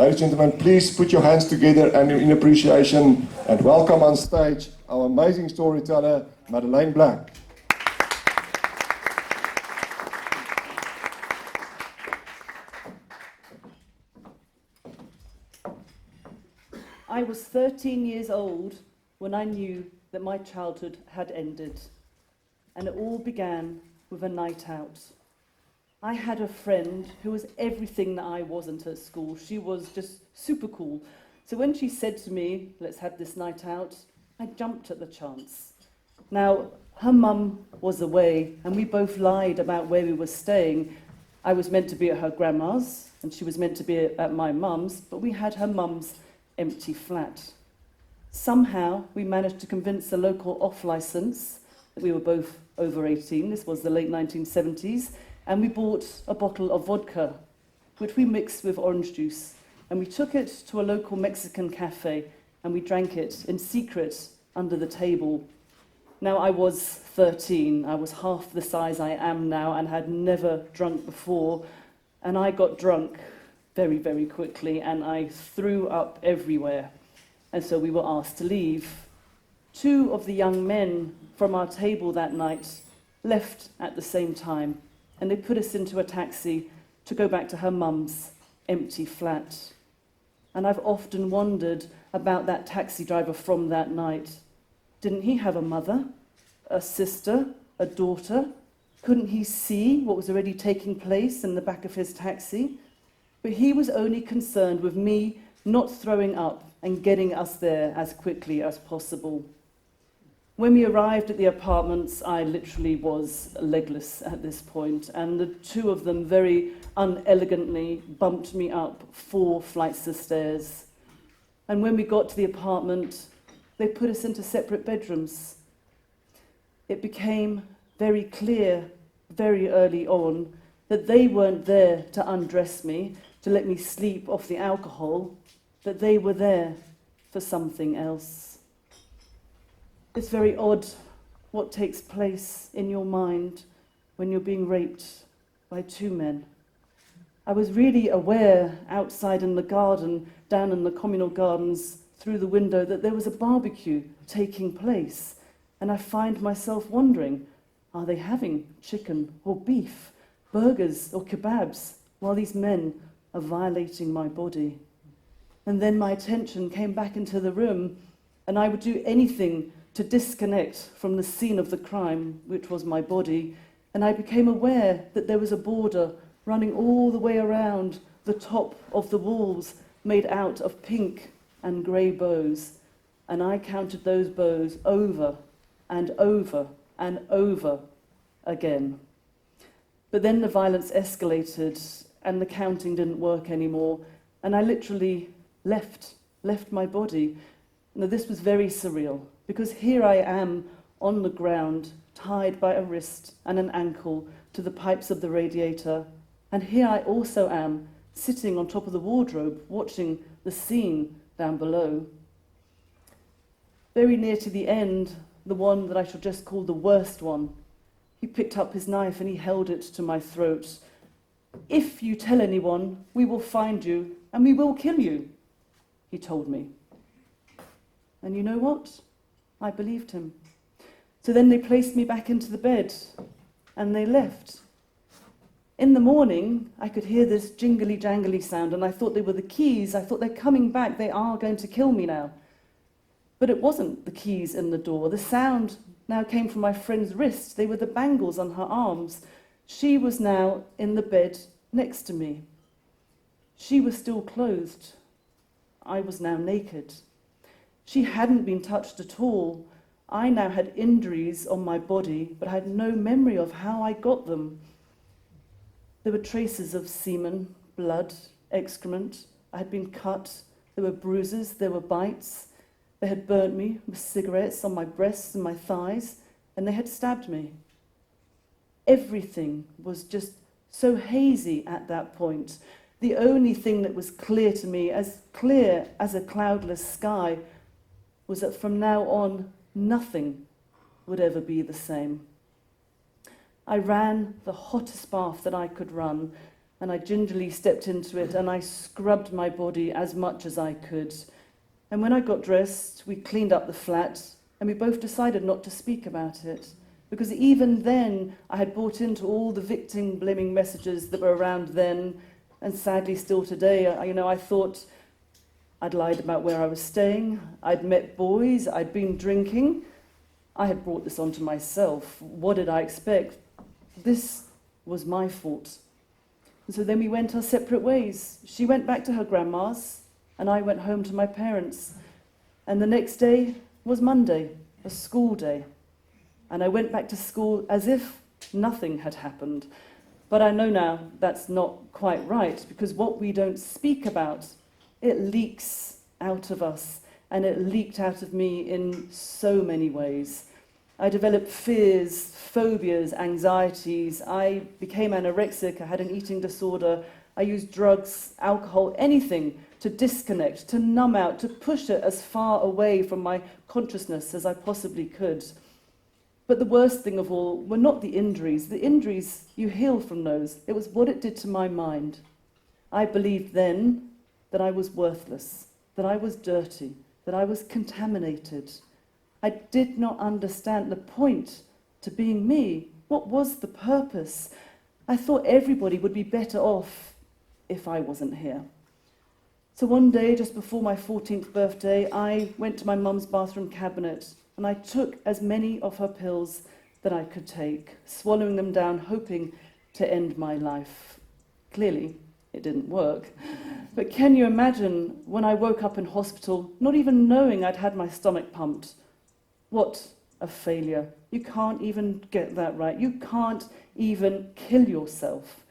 Ladies and gentlemen, please put your hands together and in appreciation and welcome on stage our amazing storyteller, Madeleine Black. I was 13 years old when I knew that my childhood had ended, and it all began with a night out. I had a friend who was everything that I wasn't at school. She was just super cool. So when she said to me, let's have this night out, I jumped at the chance. Now, her mum was away, and we both lied about where we were staying. I was meant to be at her grandma's, and she was meant to be at my mum's, but we had her mum's empty flat. Somehow, we managed to convince the local off-licence that we were both over 18. This was the late 1970s. And we bought a bottle of vodka, which we mixed with orange juice. And we took it to a local Mexican cafe, and we drank it in secret under the table. Now, I was 13. I was half the size I am now and had never drunk before. And I got drunk very, very quickly, and I threw up everywhere. And so we were asked to leave. 2 of the young men from our table that night left at the same time, and they put us into a taxi to go back to her mum's empty flat. And I've often wondered about that taxi driver from that night. Didn't he have a mother, a sister, a daughter? Couldn't he see what was already taking place in the back of his taxi? But he was only concerned with me not throwing up and getting us there as quickly as possible. When we arrived at the apartments, I literally was legless at this point, and the 2 of them very unelegantly bumped me up 4 flights of stairs. And when we got to the apartment, they put us into separate bedrooms. It became very clear very early on that they weren't there to undress me, to let me sleep off the alcohol, that they were there for something else. It's very odd what takes place in your mind when you're being raped by 2 men. I was really aware outside in the garden, down in the communal gardens, through the window, that there was a barbecue taking place. And I find myself wondering, are they having chicken or beef, burgers or kebabs, while these men are violating my body? And then my attention came back into the room, and I would do anything to disconnect from the scene of the crime, which was my body, and I became aware that there was a border running all the way around the top of the walls, made out of pink and grey bows, and I counted those bows over and over and over again. But then the violence escalated, and the counting didn't work anymore, and I literally left my body. Now, this was very surreal, because here I am on the ground, tied by a wrist and an ankle to the pipes of the radiator, and here I also am, sitting on top of the wardrobe, watching the scene down below. Very near to the end, the one that I shall just call the worst one, he picked up his knife and he held it to my throat. "If you tell anyone, we will find you and we will kill you," he told me. And you know what? I believed him. So then they placed me back into the bed, and they left. In the morning, I could hear this jingly-jangly sound, and I thought they were the keys. I thought, they're coming back. They are going to kill me now. But it wasn't the keys in the door. The sound now came from my friend's wrist. They were the bangles on her arms. She was now in the bed next to me. She was still clothed. I was now naked. She hadn't been touched at all. I now had injuries on my body, but I had no memory of how I got them. There were traces of semen, blood, excrement. I had been cut. There were bruises, there were bites. They had burnt me with cigarettes on my breasts and my thighs, and they had stabbed me. Everything was just so hazy at that point. The only thing that was clear to me, as clear as a cloudless sky, was that from now on, nothing would ever be the same. I ran the hottest bath that I could run. and I gingerly stepped into it and I scrubbed my body as much as I could. And when I got dressed, we cleaned up the flat and we both decided not to speak about it. Because even then, I had bought into all the victim-blaming messages that were around then, and sadly still today. I thought I'd lied about where I was staying, I'd met boys, I'd been drinking. I had brought this onto myself. What did I expect? This was my fault. And so then we went our separate ways. She went back to her grandma's, and I went home to my parents. And the next day was Monday, a school day. And I went back to school as if nothing had happened. But I know now that's not quite right, because what we don't speak about, it leaks out of us, and it leaked out of me in so many ways. I developed fears, phobias, anxieties. I became anorexic. I had an eating disorder. I used drugs, alcohol, anything to disconnect, to numb out, to push it as far away from my consciousness as I possibly could. But the worst thing of all were not the injuries. The injuries, you heal from those. It was what it did to my mind. I believed then that I was worthless, that I was dirty, that I was contaminated. I did not understand the point to being me. What was the purpose? I thought everybody would be better off if I wasn't here. So one day, just before my 14th birthday, I went to my mum's bathroom cabinet and I took as many of her pills that I could take, swallowing them down, hoping to end my life. Clearly, it didn't work. But can you imagine when I woke up in hospital, not even knowing I'd had my stomach pumped? What a failure. You can't even get that right. You can't even kill yourself.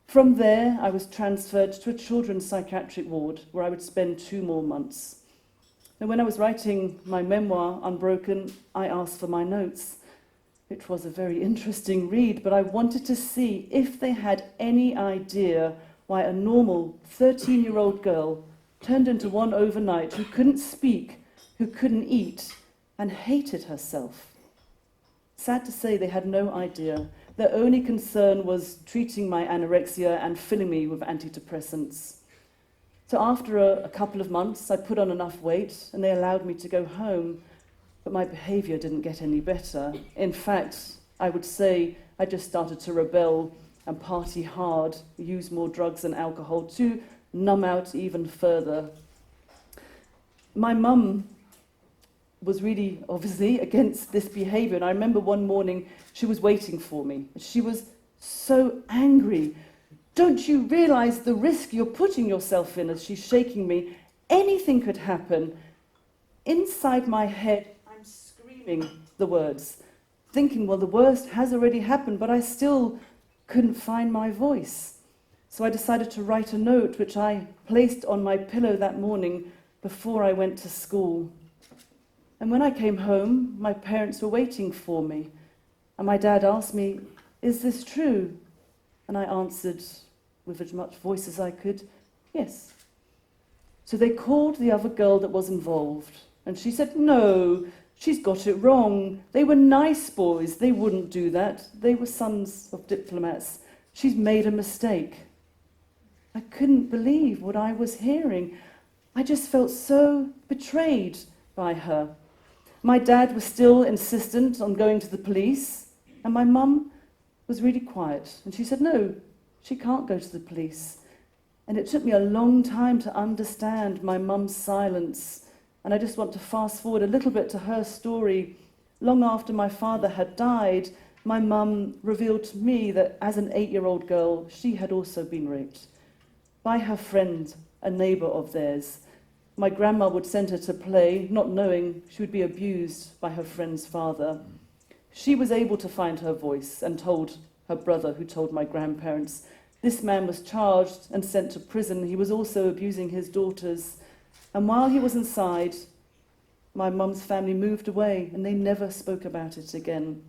From there, I was transferred to a children's psychiatric ward where I would spend 2 more months. And when I was writing my memoir, Unbroken, I asked for my notes. It was a very interesting read, but I wanted to see if they had any idea why a normal 13-year-old girl turned into one overnight who couldn't speak, who couldn't eat, and hated herself. Sad to say, they had no idea. Their only concern was treating my anorexia and filling me with antidepressants. So after a couple of months, I put on enough weight and they allowed me to go home, but my behavior didn't get any better. In fact, I would say I just started to rebel and party hard, use more drugs and alcohol to numb out even further. My mum was really, obviously, against this behavior, and I remember one morning she was waiting for me. She was so angry. Don't you realize the risk you're putting yourself in? As she's shaking me, anything could happen. Inside my head, I'm screaming the words, thinking, well, the worst has already happened, but I still couldn't find my voice. So I decided to write a note, which I placed on my pillow that morning before I went to school. And when I came home, my parents were waiting for me. And my dad asked me, "Is this true?" And I answered with as much voice as I could, "Yes." So they called the other girl that was involved. And she said, "No, she's got it wrong. They were nice boys. They wouldn't do that. They were sons of diplomats. She's made a mistake." I couldn't believe what I was hearing. I just felt so betrayed by her. My dad was still insistent on going to the police, and my mum was really quiet. And she said, "No, she can't go to the police." And it took me a long time to understand my mum's silence. And I just want to fast forward a little bit to her story. Long after my father had died, my mum revealed to me that as an 8-year-old girl, she had also been raped by her friend, a neighbour of theirs. My grandma would send her to play, not knowing she would be abused by her friend's father. She was able to find her voice and told her brother, who told my grandparents. This man was charged and sent to prison. He was also abusing his daughters. And while he was inside, my mum's family moved away and they never spoke about it again.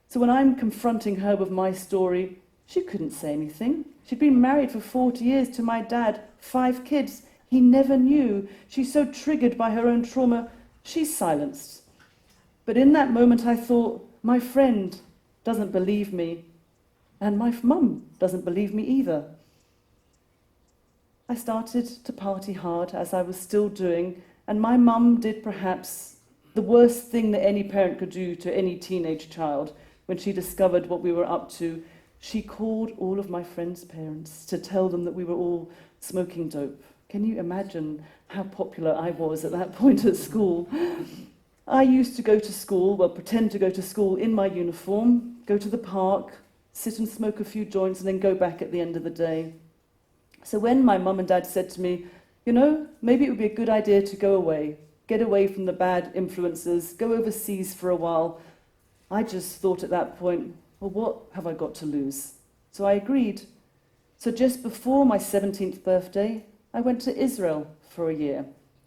So when I'm confronting her with my story, she couldn't say anything. She'd been married for 40 years to my dad, 5 kids. He never knew. She's so triggered by her own trauma, she's silenced. But in that moment I thought, my friend doesn't believe me, and my mum doesn't believe me either. I started to party hard, as I was still doing, and my mum did perhaps the worst thing that any parent could do to any teenage child. When she discovered what we were up to, she called all of my friends' parents to tell them that we were all smoking dope. Can you imagine how popular I was at that point at school? I used to go to school, well, pretend to go to school in my uniform, go to the park, sit and smoke a few joints, and then go back at the end of the day. So when my mum and dad said to me, you know, maybe it would be a good idea to go away, get away from the bad influences, go overseas for a while, I just thought at that point, well, what have I got to lose? So I agreed. So just before my 17th birthday, I went to Israel for a year.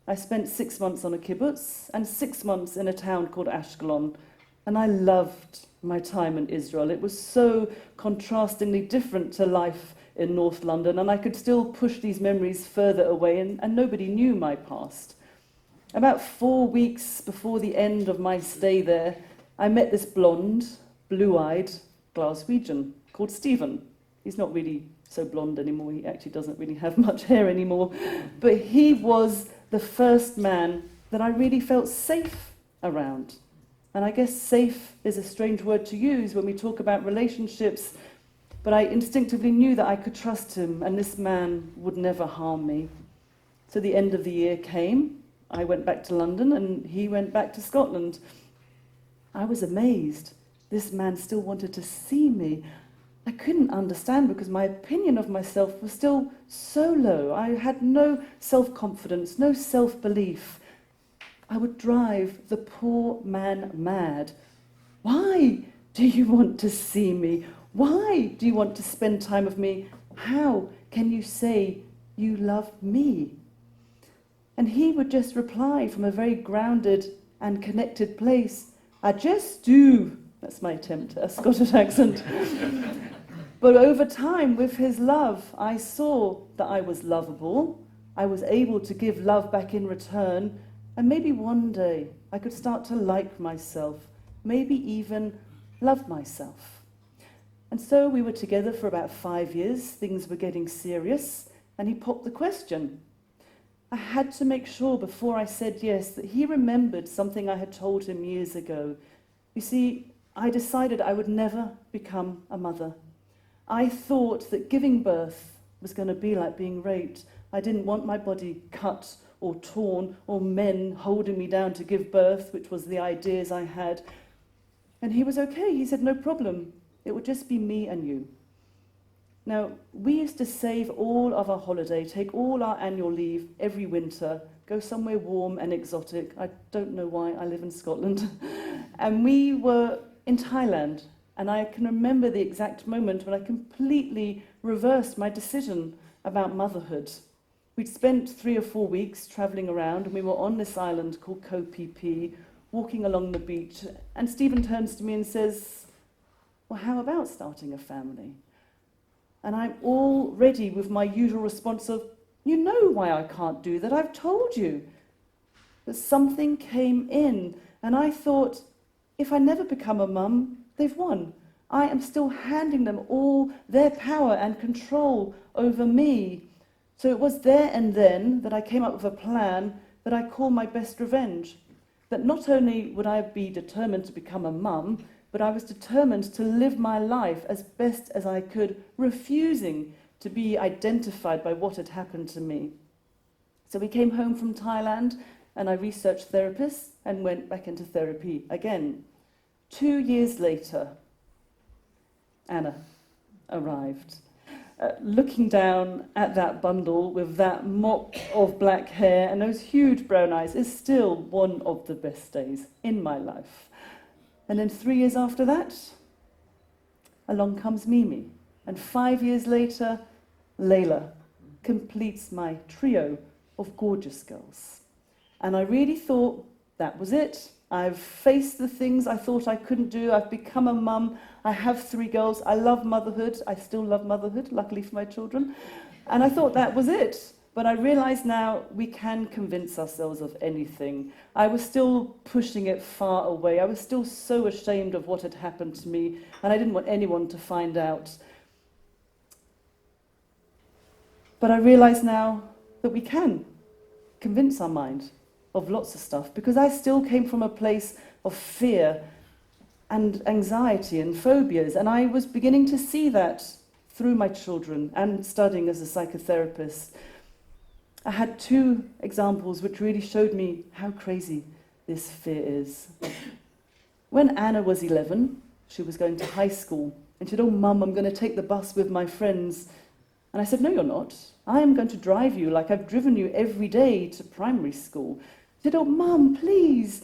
I spent 6 months on a kibbutz and 6 months in a town called Ashkelon. And I loved my time in Israel. It was so contrastingly different to life in North London, and I could still push these memories further away, and nobody knew my past. About 4 weeks before the end of my stay there, I met this blonde, blue-eyed Glaswegian called Stephen. He's not really so blonde anymore. He actually doesn't really have much hair anymore. But he was the first man that I really felt safe around. And I guess safe is a strange word to use when we talk about relationships, but I instinctively knew that I could trust him and this man would never harm me. So the end of the year came. I went back to London and he went back to Scotland. I was amazed. This man still wanted to see me. I couldn't understand because my opinion of myself was still so low. I had no self-confidence, no self-belief. I would drive the poor man mad. Why do you want to see me? Why do you want to spend time with me? How can you say you love me? And he would just reply from a very grounded and connected place, I just do. That's my attempt at a Scottish accent. But over time, with his love, I saw that I was lovable. I was able to give love back in return. And maybe one day I could start to like myself, maybe even love myself. And so we were together for about 5 years. Things were getting serious. And he popped the question. I had to make sure before I said yes that he remembered something I had told him years ago. You see, I decided I would never become a mother. I thought that giving birth was going to be like being raped. I didn't want my body cut or torn or men holding me down to give birth, which was the ideas I had. And he was okay. He said, no problem. It would just be me and you. Now, we used to save all of our holiday, take all our annual leave every winter, go somewhere warm and exotic. I don't know why, I live in Scotland. And we were in Thailand. And I can remember the exact moment when I completely reversed my decision about motherhood. We'd spent 3 or 4 weeks travelling around, and we were on this island called Koh Phi Phi, walking along the beach. And Stephen turns to me and says, well, how about starting a family? And I'm all ready with my usual response of, you know why I can't do that, I've told you. But something came in, and I thought, if I never become a mum, they've won. I am still handing them all their power and control over me. So it was there and then that I came up with a plan that I call my best revenge. That not only would I be determined to become a mum, but I was determined to live my life as best as I could, refusing to be identified by what had happened to me. So we came home from Thailand, and I researched therapists and went back into therapy again. 2 years later, Anna arrived, looking down at that bundle with that mop of black hair and those huge brown eyes is still one of the best days in my life. And then 3 years after that, along comes Mimi. And 5 years later, Layla completes my trio of gorgeous girls. And I really thought that was it. I've faced the things I thought I couldn't do. I've become a mum. I have 3 girls. I love motherhood. I still love motherhood, luckily for my children. And I thought that was it. But I realise now we can convince ourselves of anything. I was still pushing it far away. I was still so ashamed of what had happened to me, and I didn't want anyone to find out. But I realise now that we can convince our mind of lots of stuff, because I still came from a place of fear and anxiety and phobias, and I was beginning to see that through my children and studying as a psychotherapist. I had 2 examples which really showed me how crazy this fear is. When Anna was 11, she was going to high school, and she said, "Oh, Mum, I'm going to take the bus with my friends." And I said, "No, you're not. I am going to drive you like I've driven you every day to primary school." She said, "Oh, Mum, please."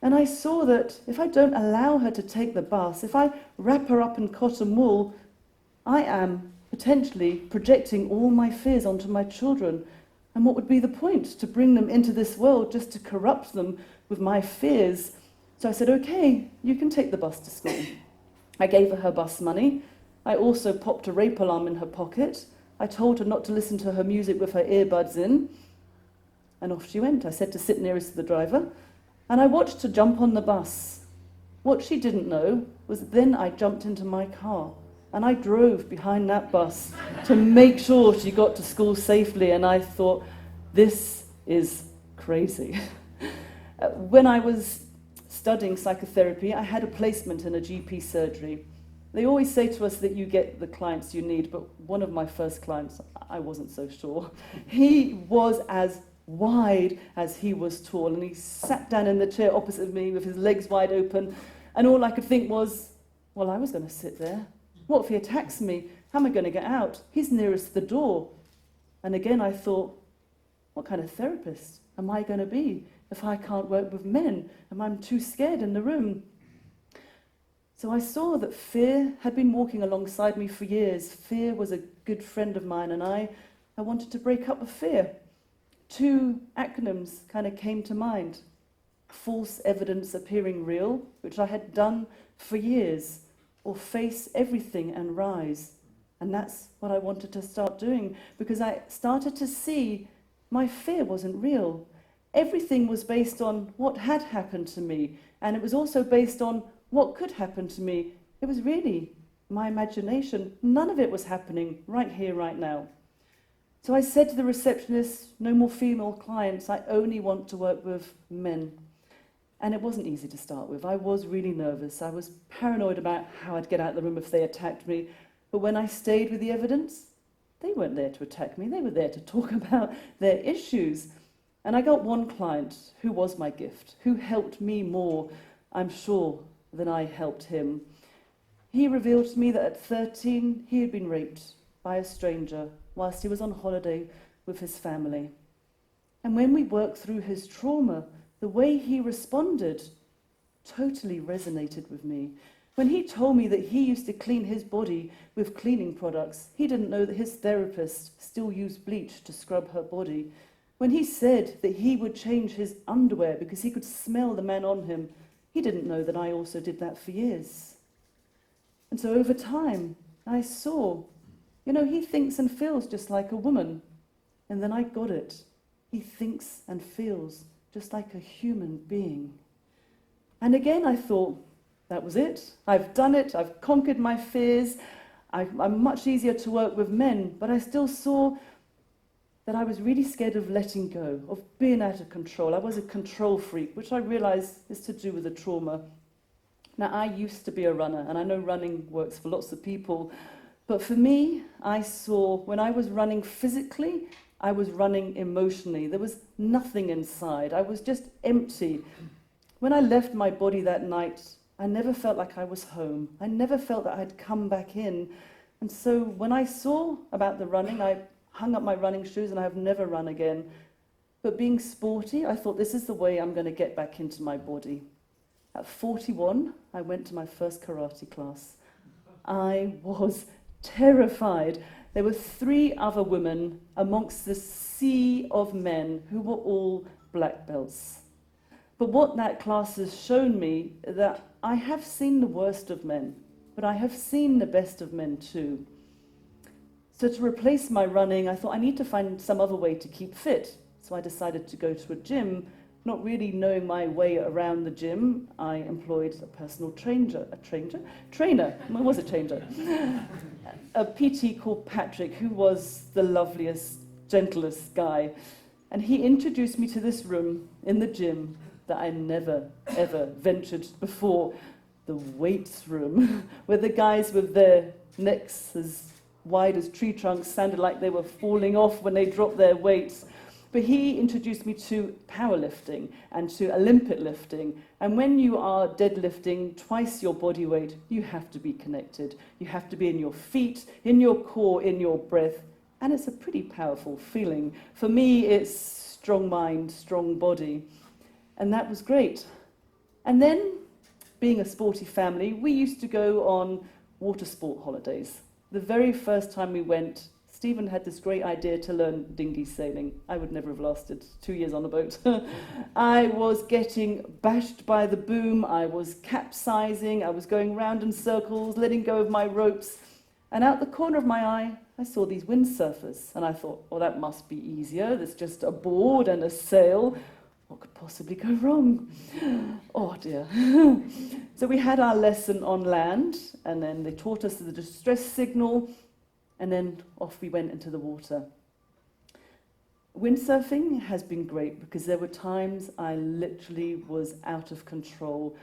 And I saw that if I don't allow her to take the bus, if I wrap her up in cotton wool, I am potentially projecting all my fears onto my children. And what would be the point? To bring them into this world just to corrupt them with my fears. So I said, "Okay, you can take the bus to school." I gave her bus money. I also popped a rape alarm in her pocket. I told her not to listen to her music with her earbuds in. And off she went. I said to sit nearest to the driver. And I watched her jump on the bus. What she didn't know was then I jumped into my car. And I drove behind that bus to make sure she got to school safely. And I thought, this is crazy. When I was studying psychotherapy, I had a placement in a GP surgery. They always say to us that you get the clients you need, but one of my first clients, I wasn't so sure. He was as wide as he was tall, and he sat down in the chair opposite me with his legs wide open, and all I could think was, well, I was going to sit there. What if he attacks me? How am I going to get out? He's nearest the door. And again I thought, what kind of therapist am I going to be if I can't work with men and I'm too scared in the room? So I saw that fear had been walking alongside me for years. Fear was a good friend of mine, and I wanted to break up with fear. 2 acronyms kind of came to mind. False evidence appearing real, which I had done for years, or face everything and rise. And that's what I wanted to start doing, because I started to see my fear wasn't real. Everything was based on what had happened to me, and it was also based on what could happen to me. It was really my imagination. None of it was happening right here, right now. So I said to the receptionist, "No more female clients, I only want to work with men." And it wasn't easy to start with. I was really nervous. I was paranoid about how I'd get out of the room if they attacked me. But when I stayed with the evidence, they weren't there to attack me. They were there to talk about their issues. And I got one client who was my gift, who helped me more, I'm sure, than I helped him. He revealed to me that at 13, he had been raped by a stranger whilst he was on holiday with his family. And when we worked through his trauma, the way he responded totally resonated with me. When he told me that he used to clean his body with cleaning products, he didn't know that his therapist still used bleach to scrub her body. When he said that he would change his underwear because he could smell the man on him, he didn't know that I also did that for years. And so over time, I saw, he thinks and feels just like a woman. And then I got it. He thinks and feels just like a human being. And again, I thought, that was it. I've done it. I've conquered my fears. I'm much easier to work with men, but I still saw that I was really scared of letting go, of being out of control. I was a control freak, which I realized is to do with the trauma. Now, I used to be a runner, and I know running works for lots of people, but for me, I saw when I was running physically, I was running emotionally. There was nothing inside. I was just empty. When I left my body that night, I never felt like I was home. I never felt that I'd come back in. And so when I saw about the running, I hung up my running shoes and I've never run again. But being sporty, I thought this is the way I'm going to get back into my body. At 41, I went to my first karate class. I was terrified. There were 3 other women amongst the sea of men who were all black belts. But what that class has shown me is that I have seen the worst of men, but I have seen the best of men too. So to replace my running, I thought I need to find some other way to keep fit. So I decided to go to a gym, Not really knowing my way around the gym, I employed a personal trainer. Well, was a changer. A PT called Patrick, who was the loveliest, gentlest guy. And he introduced me to this room in the gym that I never, ever ventured before. The weights room, where the guys with their necks as wide as tree trunks sounded like they were falling off when they dropped their weights. But he introduced me to powerlifting and to Olympic lifting. And when you are deadlifting twice your body weight, you have to be connected. You have to be in your feet, in your core, in your breath. And it's a pretty powerful feeling. For me, it's strong mind, strong body. And that was great. And then, being a sporty family, we used to go on water sport holidays. The very first time we went, Stephen had this great idea to learn dinghy sailing. I would never have lasted 2 years on a boat. I was getting bashed by the boom, I was capsizing, I was going round in circles, letting go of my ropes. And out the corner of my eye, I saw these windsurfers. And I thought, well, that must be easier. There's just a board and a sail. What could possibly go wrong? Oh dear. So we had our lesson on land, and then they taught us the distress signal, and then off we went into the water. Windsurfing has been great because there were times I literally was out of control,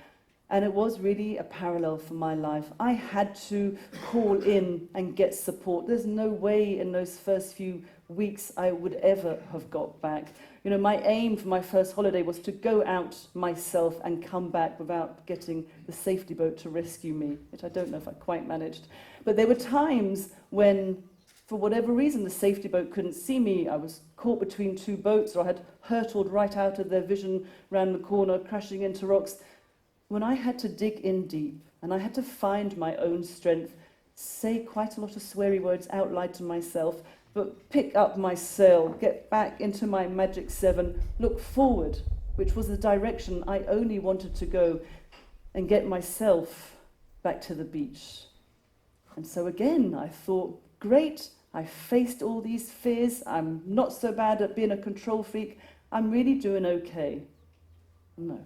and it was really a parallel for my life. I had to call in and get support. There's no way in those first few weeks I would ever have got back. You know, my aim for my first holiday was to go out myself and come back without getting the safety boat to rescue me, which I don't know if I quite managed. But there were times when, for whatever reason, the safety boat couldn't see me. I was caught between two boats, or I had hurtled right out of their vision round the corner, crashing into rocks. When I had to dig in deep, and I had to find my own strength, say quite a lot of sweary words out loud to myself, but pick up my sail, get back into my magic 7, look forward, which was the direction I only wanted to go, and get myself back to the beach. And so again, I thought, great, I faced all these fears, I'm not so bad at being a control freak, I'm really doing okay. No.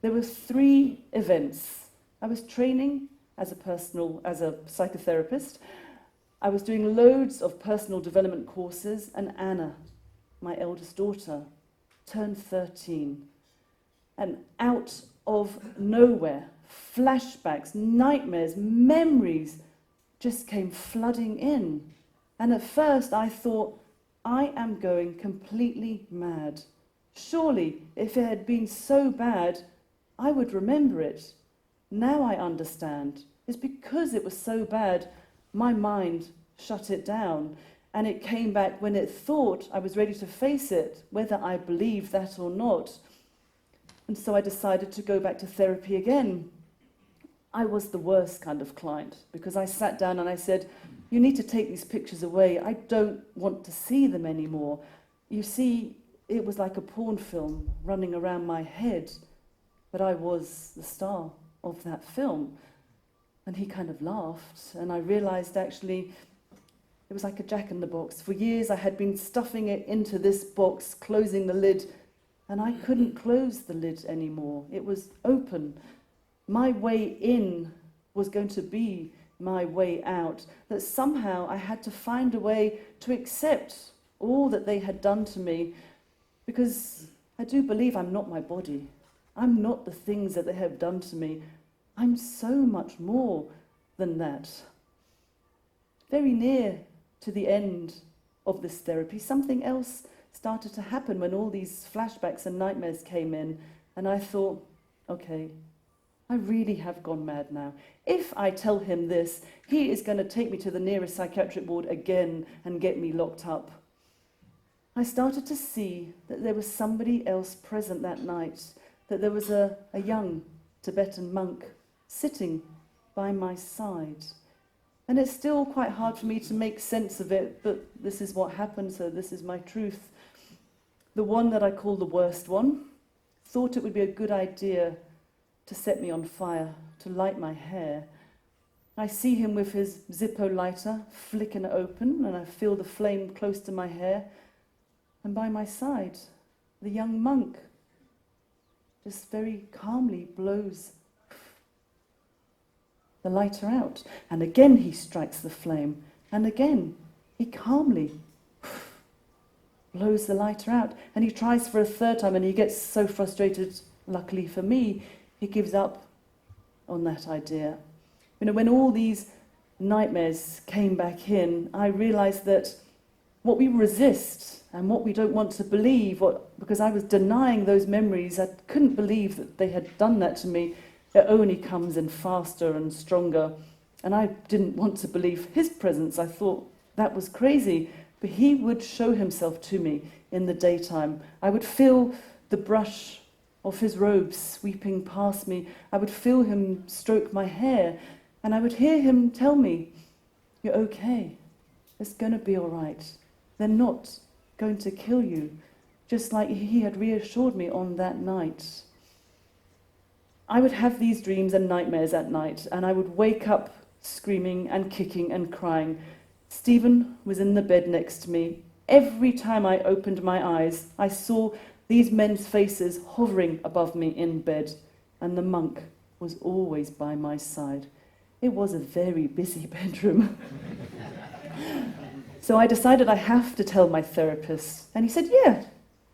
There were 3 events. I was training as a psychotherapist. I was doing loads of personal development courses, and Anna, my eldest daughter, turned 13. And out of nowhere, flashbacks, nightmares, memories just came flooding in. And at first I thought, I am going completely mad. Surely, if it had been so bad, I would remember it. Now I understand. It's because it was so bad, my mind shut it down, and it came back when it thought I was ready to face it, whether I believed that or not. And so I decided to go back to therapy again. I was the worst kind of client, because I sat down and I said, you need to take these pictures away. I don't want to see them anymore. You see, it was like a porn film running around my head, but I was the star of that film. And he kind of laughed, and I realized actually it was like a jack-in-the-box. For years I had been stuffing it into this box, closing the lid, and I couldn't close the lid anymore. It was open. My way in was going to be my way out, that somehow I had to find a way to accept all that they had done to me, because I do believe I'm not my body. I'm not the things that they have done to me. I'm so much more than that. Very near to the end of this therapy, something else started to happen when all these flashbacks and nightmares came in, and I thought, okay, I really have gone mad now. If I tell him this, he is going to take me to the nearest psychiatric ward again and get me locked up. I started to see that there was somebody else present that night, that there was a young Tibetan monk sitting by my side. And it's still quite hard for me to make sense of it, but this is what happened, so this is my truth. The one that I call the worst one thought it would be a good idea to set me on fire, to light my hair. I see him with his Zippo lighter, flicking it open, and I feel the flame close to my hair. And by my side, the young monk just very calmly blows the lighter out. And again he strikes the flame. And again he calmly blows the lighter out. And he tries for a third time and he gets so frustrated, luckily for me, he gives up on that idea. You know, when all these nightmares came back in, I realized that what we resist and what we don't want to believe, because I was denying those memories, I couldn't believe that they had done that to me. It only comes in faster and stronger. And I didn't want to believe his presence. I thought that was crazy. But he would show himself to me in the daytime. I would feel the brush of his robe sweeping past me. I would feel him stroke my hair. And I would hear him tell me, "You're okay. It's going to be all right. They're not going to kill you," just like he had reassured me on that night. I would have these dreams and nightmares at night, and I would wake up screaming and kicking and crying. Stephen was in the bed next to me. Every time I opened my eyes, I saw these men's faces hovering above me in bed, and the monk was always by my side. It was a very busy bedroom. So I decided I have to tell my therapist. And he said, "Yeah,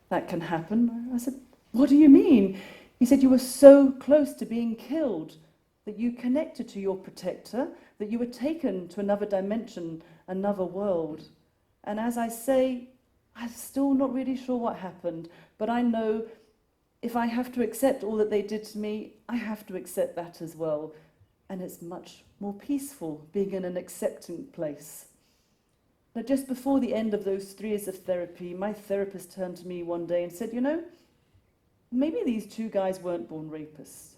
that can happen." I said, "What do you mean?" He said, "You were so close to being killed that you connected to your protector, that you were taken to another dimension, another world." And as I say, I'm still not really sure what happened, but I know if I have to accept all that they did to me, I have to accept that as well. And it's much more peaceful being in an accepting place. Now, just before the end of those 3 years of therapy, my therapist turned to me one day and said, "You know, maybe these 2 guys weren't born rapists."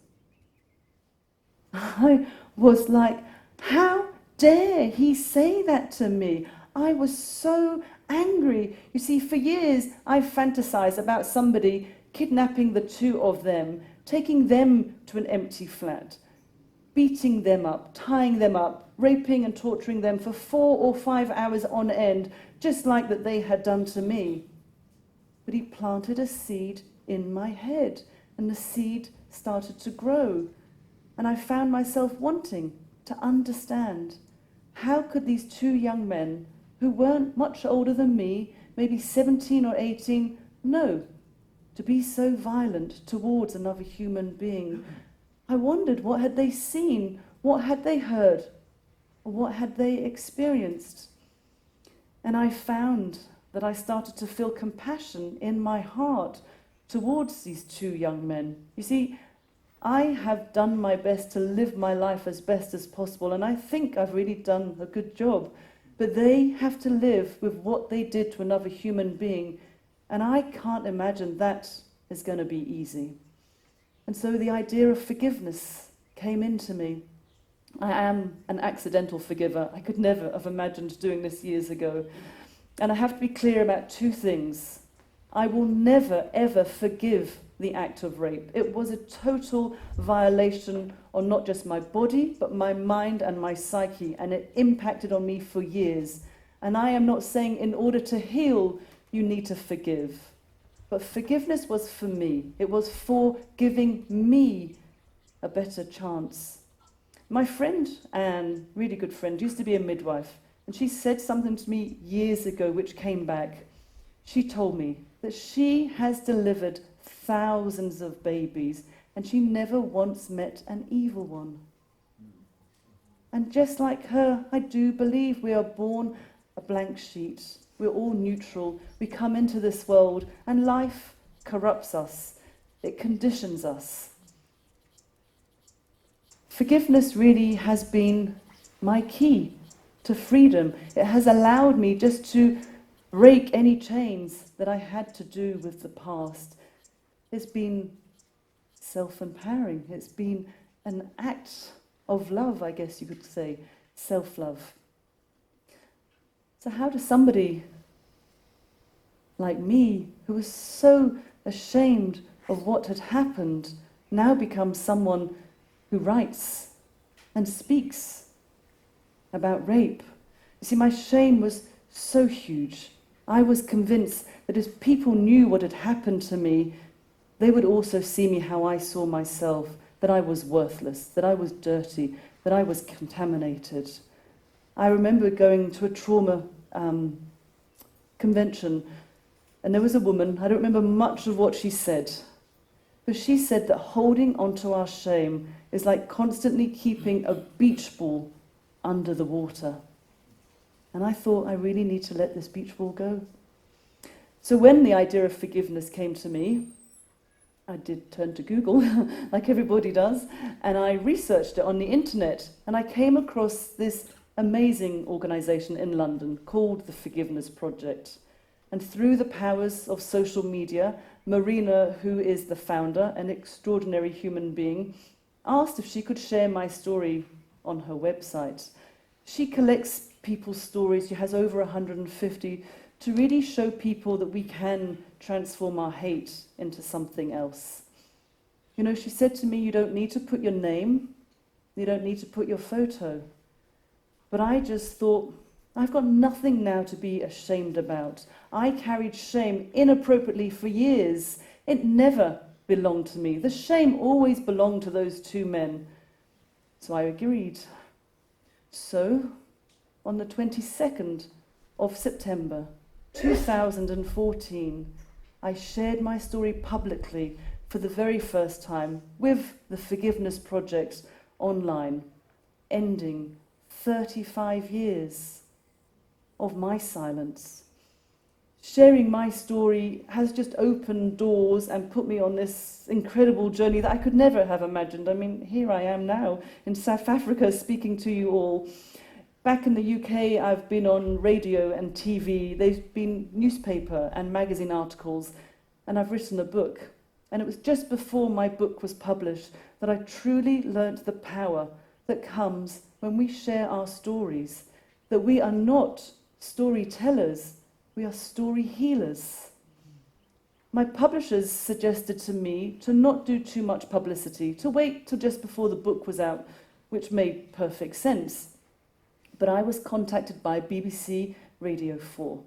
I was like, how dare he say that to me? I was so angry. You see, for years, I've fantasized about somebody kidnapping the 2 of them, taking them to an empty flat, beating them up, tying them up, raping and torturing them for 4 or 5 hours on end, just like that they had done to me. But he planted a seed in my head, and the seed started to grow. And I found myself wanting to understand, how could these 2 young men, who weren't much older than me, maybe 17 or 18, know to be so violent towards another human being? I wondered, what had they seen? What had they heard? Or what had they experienced? And I found that I started to feel compassion in my heart towards these 2 young men. You see, I have done my best to live my life as best as possible, and I think I've really done a good job. But they have to live with what they did to another human being, and I can't imagine that is going to be easy. And so the idea of forgiveness came into me. I am an accidental forgiver. I could never have imagined doing this years ago. And I have to be clear about 2 things. I will never, ever forgive the act of rape. It was a total violation on not just my body, but my mind and my psyche, and it impacted on me for years. And I am not saying in order to heal, you need to forgive. But forgiveness was for me. It was for giving me a better chance. My friend, Anne, really good friend, used to be a midwife, and she said something to me years ago which came back. She told me that she has delivered thousands of babies, and she never once met an evil one. And just like her, I do believe we are born a blank sheet. We're all neutral. We come into this world, and life corrupts us. It conditions us. Forgiveness really has been my key to freedom. It has allowed me just to break any chains that I had to do with the past. It's been self-empowering. It's been an act of love, I guess you could say, self-love. So how does somebody like me, who was so ashamed of what had happened, now become someone who writes and speaks about rape? You see, my shame was so huge. I was convinced that if people knew what had happened to me, they would also see me how I saw myself, that I was worthless, that I was dirty, that I was contaminated. I remember going to a trauma convention, and there was a woman, I don't remember much of what she said, but she said that holding onto our shame is like constantly keeping a beach ball under the water. And I thought, I really need to let this beach ball go. So when the idea of forgiveness came to me, I did turn to Google, like everybody does, and I researched it on the internet, and I came across this amazing organisation in London called the Forgiveness Project. And through the powers of social media, Marina, who is the founder, an extraordinary human being, asked if she could share my story on her website. She collects people's stories, she has over 150, to really show people that we can transform our hate into something else. You know, she said to me, you don't need to put your name, you don't need to put your photo. But I just thought, I've got nothing now to be ashamed about. I carried shame inappropriately for years. It never belonged to me. The shame always belonged to those two men. So I agreed. So, on the 22nd of September 2014, I shared my story publicly for the very first time with the Forgiveness Project online, ending 35 years of my silence. Sharing my story has just opened doors and put me on this incredible journey that I could never have imagined. I mean, here I am now in South Africa speaking to you all. Back in the UK, I've been on radio and TV. There's been newspaper and magazine articles, and I've written a book. And it was just before my book was published that I truly learnt the power that comes when we share our stories, that we are not storytellers, we are story healers. My publishers suggested to me to not do too much publicity, to wait till just before the book was out, which made perfect sense. But I was contacted by BBC Radio 4,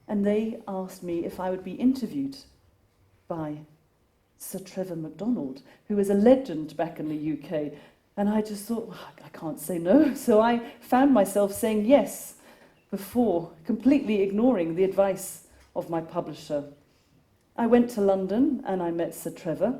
and they asked me if I would be interviewed by Sir Trevor MacDonald, who is a legend back in the UK. And I just thought, well, I can't say no. So I found myself saying yes before completely ignoring the advice of my publisher. I went to London and I met Sir Trevor.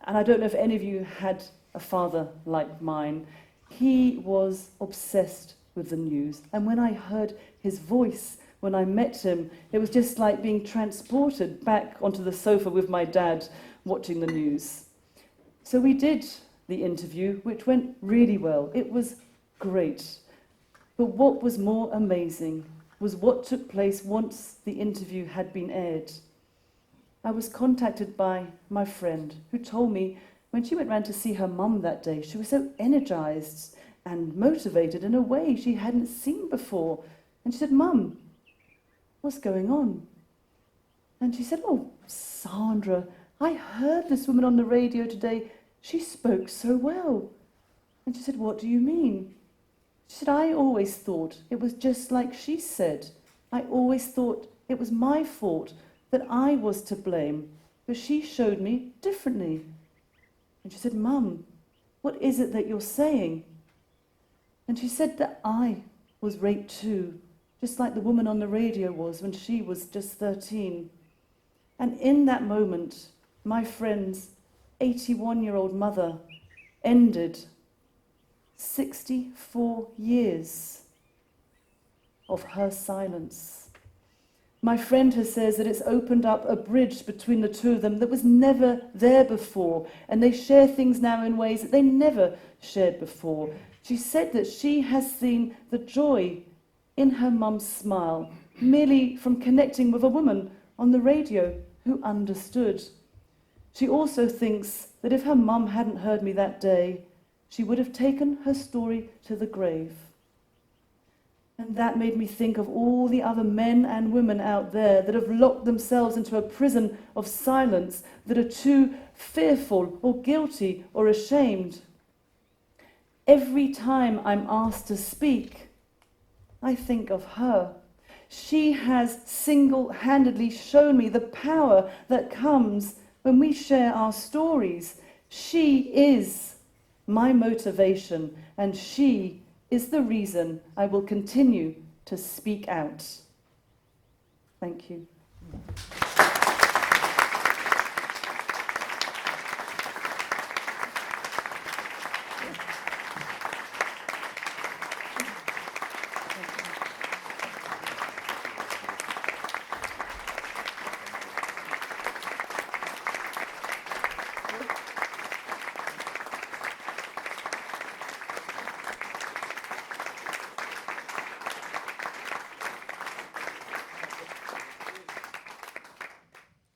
And I don't know if any of you had a father like mine. He was obsessed with the news. And when I heard his voice, when I met him, it was just like being transported back onto the sofa with my dad watching the news. So we did the interview, which went really well. It was great. But what was more amazing was what took place once the interview had been aired. I was contacted by my friend who told me when she went round to see her mum that day, she was so energized and motivated in a way she hadn't seen before. And she said, "Mum, what's going on?" And she said, "Oh, Sandra, I heard this woman on the radio today. She spoke so well." And she said, "What do you mean?" She said, "I always thought it was just like she said. I always thought it was my fault, that I was to blame, but she showed me differently." And she said, "Mum, what is it that you're saying?" And she said that I was raped too, just like the woman on the radio was when she was just 13. And in that moment, my friend's 81-year-old mother ended 64 years of her silence. My friend says that it's opened up a bridge between the two of them that was never there before, and they share things now in ways that they never shared before. She said that she has seen the joy in her mum's smile merely from connecting with a woman on the radio who understood. She also thinks that if her mum hadn't heard me that day, she would have taken her story to the grave. And that made me think of all the other men and women out there that have locked themselves into a prison of silence, that are too fearful or guilty or ashamed. Every time I'm asked to speak, I think of her. She has single-handedly shown me the power that comes when we share our stories, she is my motivation, and she is the reason I will continue to speak out. Thank you.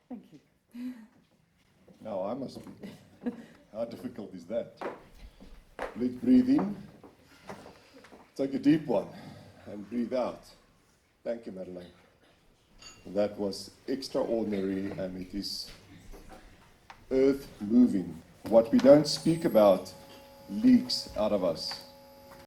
Thank you. Now I must speak. How difficult is that? Let's breathe in. Take a deep one and breathe out. Thank you, Madeleine. That was extraordinary, and it is earth moving. What we don't speak about leaks out of us.